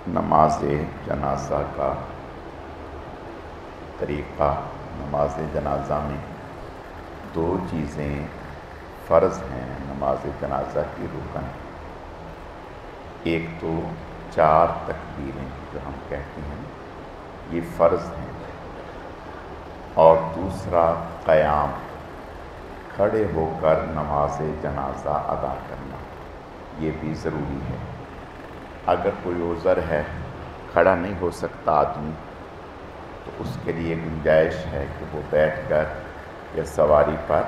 نماز جنازہ کا طریقہ۔ نماز جنازہ میں دو چیزیں فرض ہیں نماز جنازہ کی رکن۔ ایک تو 4 تکبیریں جو ہم کہتے ہیں یہ فرض ہیں، اور دوسرا قیام، کھڑے ہو کر نماز جنازہ ادا کرنا، یہ بھی ضروری ہے۔ اگر کوئی عذر ہے، کھڑا نہیں ہو سکتا آدمی، تو اس کے لیے گنجائش ہے کہ وہ بیٹھ کر یا سواری پر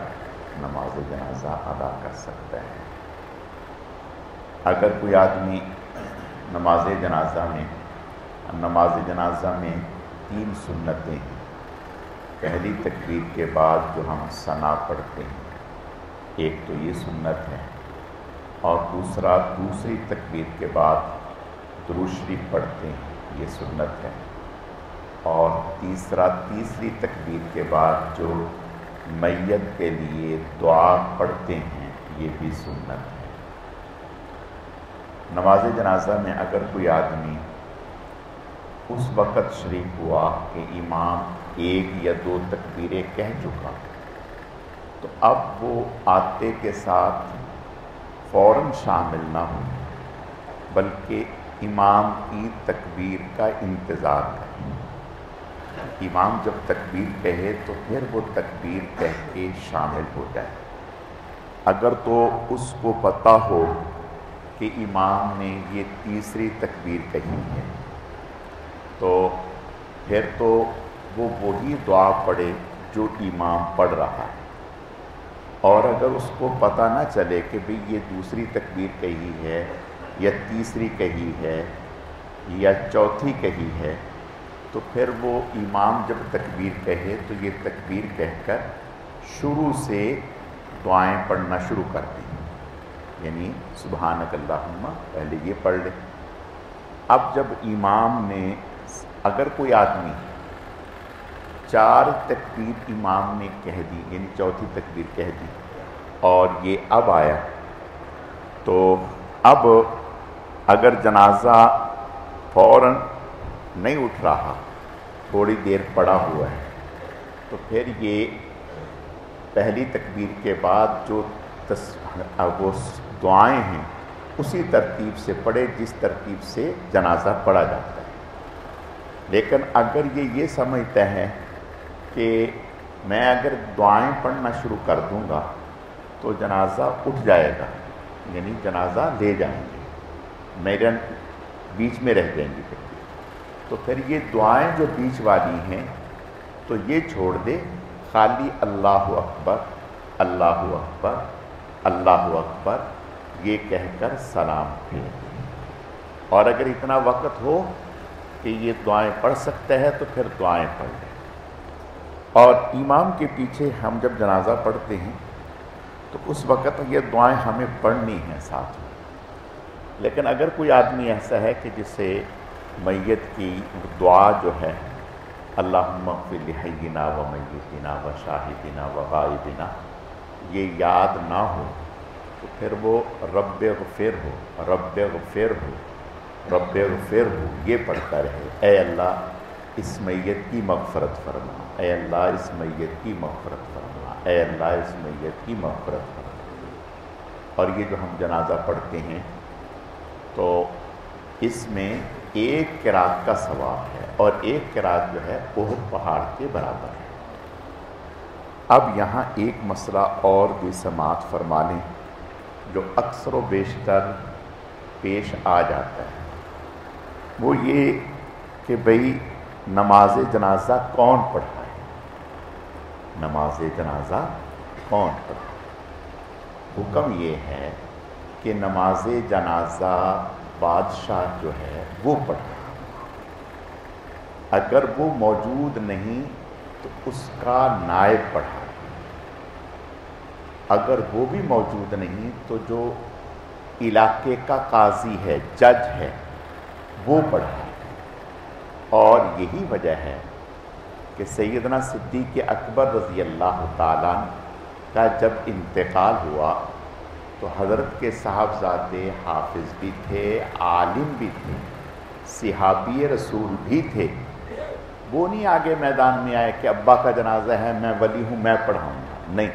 نماز جنازہ ادا کر سکتا ہے۔ اگر کوئی آدمی نماز جنازہ میں 3 سنتیں ہیں۔ پہلی تکبیر کے بعد جو ہم ثنا پڑھتے ہیں، ایک تو یہ سنت ہے، اور دوسری تکبیر کے بعد درود شریف پڑھتے ہیں، یہ سنت ہے، اور تیسری تکبیر کے بعد جو میت کے لیے دعا پڑھتے ہیں، یہ بھی سنت ہے۔ نماز جنازہ میں اگر کوئی آدمی اس وقت شریک ہوا کہ امام 1 یا 2 تکبیریں کہہ چکا، تو اب وہ آتے کے ساتھ فوراً شامل نہ ہو، بلکہ امام کی تکبیر کا انتظار کریں۔ امام جب تکبیر کہے تو پھر وہ تکبیر کہہ کے شامل ہو جائے۔ اگر تو اس کو پتہ ہو کہ امام نے یہ تیسری تکبیر کہی ہے، تو پھر تو وہ وہی دعا پڑھے جو امام پڑھ رہا ہے۔ اور اگر اس کو پتہ نہ چلے کہ بھئی یہ دوسری تکبیر کہی ہے یا تیسری کہی ہے یا چوتھی کہی ہے، تو پھر وہ امام جب تکبیر کہے تو یہ تکبیر کہہ کر شروع سے دعائیں پڑھنا شروع کر دیں، یعنی سبحانک اللہم پہلے یہ پڑھ لے۔ اب جب امام نے، اگر کوئی آدمی 4 تکبیر امام نے کہہ دی، یعنی چوتھی تکبیر کہہ دی، اور یہ اب آیا، تو اب اگر جنازہ فوراً نہیں اٹھ رہا، تھوڑی دیر پڑا ہوا ہے، تو پھر یہ پہلی تکبیر کے بعد جو وہ دعائیں ہیں اسی ترتیب سے پڑھے جس ترتیب سے جنازہ پڑھا جاتا ہے۔ لیکن اگر یہ سمجھتا ہے کہ میں اگر دعائیں پڑھنا شروع کر دوں گا تو جنازہ اٹھ جائے گا، یعنی جنازہ لے جائیں گے، میرے بیچ میں رہ جائیں گی، تو پھر یہ دعائیں جو بیچ والی ہیں تو یہ چھوڑ دے، خالی اللہ اکبر اللہ اکبر اللہ اکبر یہ کہہ کر سلام پھیر دے۔ اور اگر اتنا وقت ہو کہ یہ دعائیں پڑھ سکتا ہے تو پھر دعائیں پڑھ لے۔ اور امام کے پیچھے ہم جب جنازہ پڑھتے ہیں تو اس وقت یہ دعائیں ہمیں پڑھنی ہیں ساتھ میں۔ لیکن اگر کوئی آدمی ایسا ہے کہ جسے میت کی دعا جو ہے اللہم اغفر لحینا و میتنا و شاہدنا و غائبنا یہ یاد نہ ہو، تو پھر وہ رب اغفر ہو رب اغفر ہو رب اغفر ہو یہ پڑھتا رہے، اے اللہ اس میت کی مغفرت فرما، اے اللہ اس میت کی مغفرت فرما، اے اللہ اس میت کی مغفرت فرما۔ اور یہ جو ہم جنازہ پڑھتے ہیں تو اس میں 1 قرات کا ثواب ہے، اور 1 قرات جو ہے احد پہاڑ کے برابر ہے۔ اب یہاں ایک مسئلہ اور بھی سماعت فرما لیں جو اکثر و بیشتر پیش آ جاتا ہے، وہ یہ کہ بھئی نماز جنازہ کون پڑھتا ہے؟ نماز جنازہ کون پڑھتا ہے؟ حکم یہ ہے کہ نماز جنازہ بادشاہ جو ہے وہ پڑھتا ہے۔ اگر وہ موجود نہیں تو اس کا نائب پڑھا۔ اگر وہ بھی موجود نہیں تو جو علاقے کا قاضی ہے، جج ہے، وہ پڑھا۔ اور یہی وجہ ہے کہ سیدنا صدیق اکبر رضی اللہ تعالیٰ کا جب انتقال ہوا تو حضرت کے صاحبزادے حافظ بھی تھے، عالم بھی تھے، صحابی رسول بھی تھے، وہ نہیں آگے میدان میں آئے کہ ابا کا جنازہ ہے، میں ولی ہوں، میں پڑھاؤں گا، نہیں،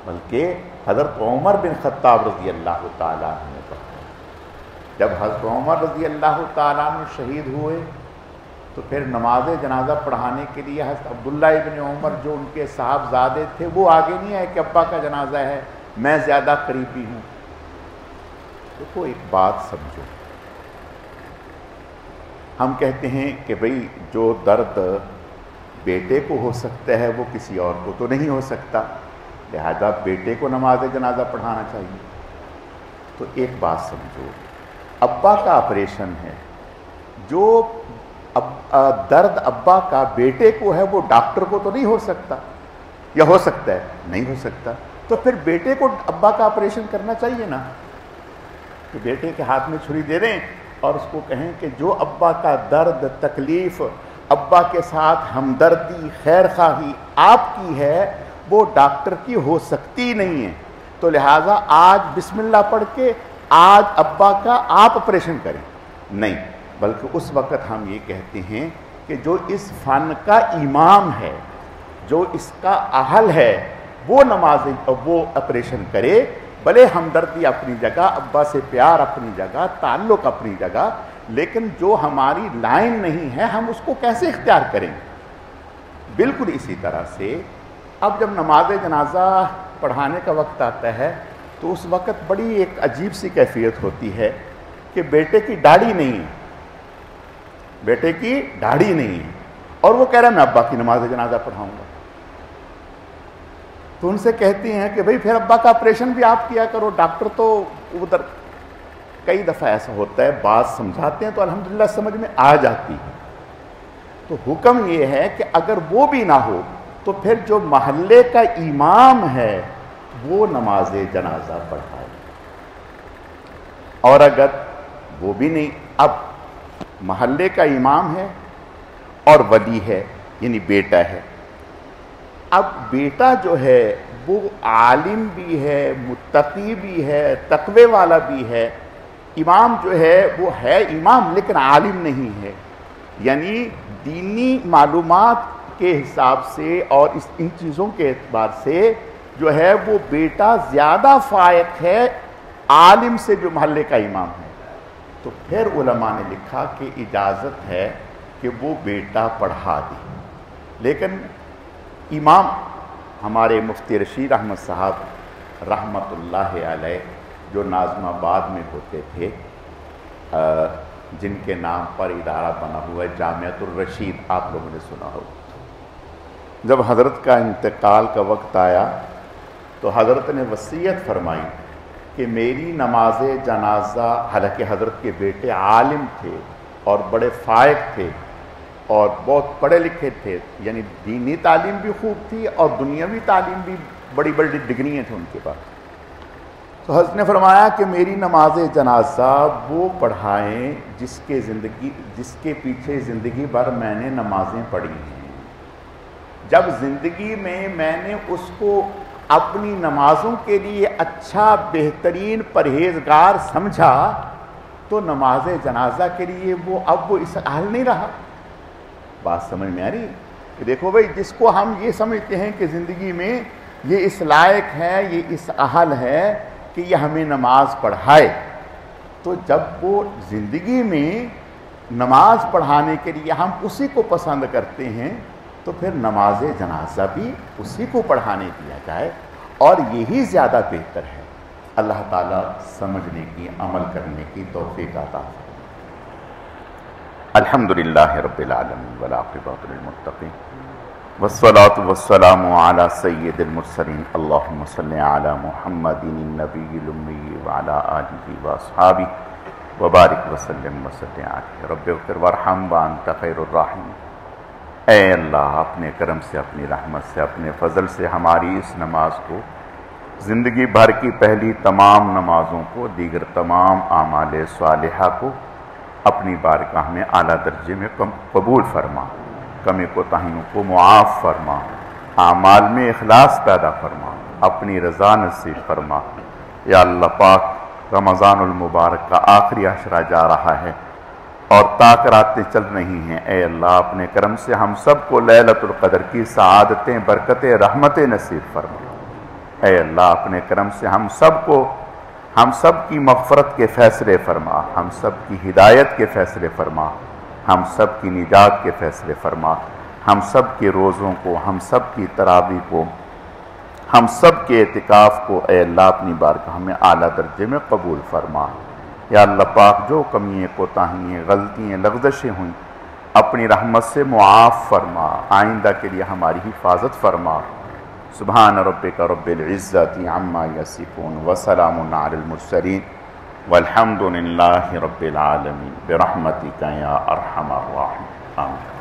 بلکہ حضرت عمر بن خطاب رضی اللہ تعالیٰ عنہ نے پڑھایا۔ جب حضرت عمر رضی اللہ تعالیٰ عنہ شہید ہوئے تو پھر نماز جنازہ پڑھانے کے لیے حضرت عبداللہ ابن عمر جو ان کے صاحبزادے تھے وہ آگے نہیں آئے کہ ابا کا جنازہ ہے، میں زیادہ قریبی ہوں۔ دیکھو ایک بات سمجھو، ہم کہتے ہیں کہ بھئی جو درد بیٹے کو ہو سکتا ہے وہ کسی اور کو تو نہیں ہو سکتا، لہذا بیٹے کو نماز جنازہ پڑھانا چاہیے۔ تو ایک بات سمجھو، ابا کا آپریشن ہے، جو درد ابا کا بیٹے کو ہے وہ ڈاکٹر کو تو نہیں ہو سکتا، یا ہو سکتا ہے؟ نہیں ہو سکتا، تو پھر بیٹے کو ابا کا آپریشن کرنا چاہیے نا، کہ بیٹے کے ہاتھ میں چھری دے دیں اور اس کو کہیں کہ جو ابا کا درد تکلیف، ابا کے ساتھ ہمدردی خیر خواہی آپ کی ہے وہ ڈاکٹر کی ہو سکتی نہیں ہے، تو لہٰذا آج بسم اللہ پڑھ کے آج ابا کا آپ آپریشن کریں، نہیں، بلکہ اس وقت ہم یہ کہتے ہیں کہ جو اس فن کا امام ہے، جو اس کا اہل ہے، وہ وہ آپریشن کرے، بھلے ہمدردی اپنی جگہ، ابا سے پیار اپنی جگہ، تعلق اپنی جگہ، لیکن جو ہماری لائن نہیں ہے ہم اس کو کیسے اختیار کریں؟ بالکل اسی طرح سے اب جب نماز جنازہ پڑھانے کا وقت آتا ہے تو اس وقت بڑی ایک عجیب سی کیفیت ہوتی ہے کہ بیٹے کی داڑھی نہیں ہے، بیٹے کی داڑھی نہیں ہے، اور وہ کہہ رہا ہے میں ابا کی نماز جنازہ پڑھاؤں گا۔ تو ان سے کہتی ہیں کہ بھئی پھر ابا کا آپریشن بھی آپ کیا کرو، ڈاکٹر تو ادھر۔ کئی دفعہ ایسا ہوتا ہے، بات سمجھاتے ہیں تو الحمدللہ سمجھ میں آ جاتی ہے۔ تو حکم یہ ہے کہ اگر وہ بھی نہ ہو تو پھر جو محلے کا امام ہے وہ نماز جنازہ پڑھائے، اور اگر وہ بھی نہیں، اب محلے کا امام ہے اور ولی ہے یعنی بیٹا ہے، اب بیٹا جو ہے وہ عالم بھی ہے، متقی بھی ہے، تقوی والا بھی ہے، امام جو ہے وہ ہے امام لیکن عالم نہیں ہے، یعنی دینی معلومات کے حساب سے اور ان چیزوں کے اعتبار سے جو ہے وہ بیٹا زیادہ فائق ہے عالم سے جو محلے کا امام ہے، تو پھر علماء نے لکھا کہ اجازت ہے کہ وہ بیٹا پڑھا دے، لیکن امام ہمارے مفتی رشید احمد صاحب رحمت اللہ علیہ جو ناظم آباد میں ہوتے تھے، جن کے نام پر ادارہ بنا ہوا ہے جامعۃ الرشید، آپ لوگوں نے سنا ہو، جب حضرت کا انتقال کا وقت آیا تو حضرت نے وصیت فرمائی کہ میری نماز جنازہ، حالانکہ حضرت کے بیٹے عالم تھے اور بڑے فائق تھے اور بہت پڑھے لکھے تھے، یعنی دینی تعلیم بھی خوب تھی اور دنیاوی تعلیم بھی، بڑی بڑی ڈگریاں تھیں ان کے پاس، تو حضرت نے فرمایا کہ میری نماز جنازہ وہ پڑھائیں جس کے پیچھے زندگی بھر میں نے نمازیں پڑھی ہیں، جب زندگی میں نے اس کو اپنی نمازوں کے لیے اچھا بہترین پرہیزگار سمجھا تو نماز جنازہ کے لیے وہ اس اہل نہیں رہا۔ بات سمجھ میں آ رہی ہے کہ دیکھو بھئی، جس کو ہم یہ سمجھتے ہیں کہ زندگی میں یہ اس لائق ہے، یہ اس اہل ہے کہ یہ ہمیں نماز پڑھائے، تو جب وہ زندگی میں نماز پڑھانے کے لیے ہم اسی کو پسند کرتے ہیں تو پھر نماز جنازہ بھی اسی کو پڑھانے دیا جائے، اور یہی زیادہ بہتر ہے۔ اللہ تعالیٰ سمجھنے کی، عمل کرنے کی توفیق عطا فرمائے۔ الحمدللہ رب العالمین والعاقبۃ للمتقین والصلاة والسلام علی سید المرسلین، اللہم صل علی محمد النبی الامی وعلی آلہ واصحابہ وبارک وسلم وصلی علیہ۔ رب اغفر وارحم وانت خیر الراحمین۔ اے اللہ، اپنے کرم سے، اپنی رحمت سے، اپنے فضل سے ہماری اس نماز کو، زندگی بھر کی پہلی تمام نمازوں کو، دیگر تمام اعمال صالحہ کو اپنی بارگاہ میں اعلیٰ درجے میں قبول فرما، کمی کوتاہیوں کو معاف فرما، اعمال میں اخلاص پیدا فرما، اپنی رضا نصیب فرما۔ یا اللہ پاک، رمضان المبارک کا آخری عشرہ جا رہا ہے، اور تاکراتیں چل رہی ہیں، اے اللہ اپنے کرم سے ہم سب کو لیلۃ القدر کی سعادتیں، برکتیں، رحمتیں نصیب فرما۔ اے اللہ اپنے کرم سے ہم سب کی مغفرت کے فیصلے فرما، ہم سب کی ہدایت کے فیصلے فرما، ہم سب کی نجات کے فیصلے فرما، ہم سب کے روزوں کو، ہم سب کی تراویح کو، ہم سب کے اعتکاف کو اے اللہ اپنی بارگاہ میں اعلیٰ درجے میں قبول فرما۔ یا اللہ پاک جو کمیاں، کوتاہیاں، غلطیاں، لغزشیں ہوئیں اپنی رحمت سے معاف فرما، آئندہ کے لیے ہماری حفاظت فرما۔ سبحان ربک رب العزت عما یصفون وسلام علی المرسلین والحمد للہ رب العالمین برحمتک یا ارحم الراحمین آمین۔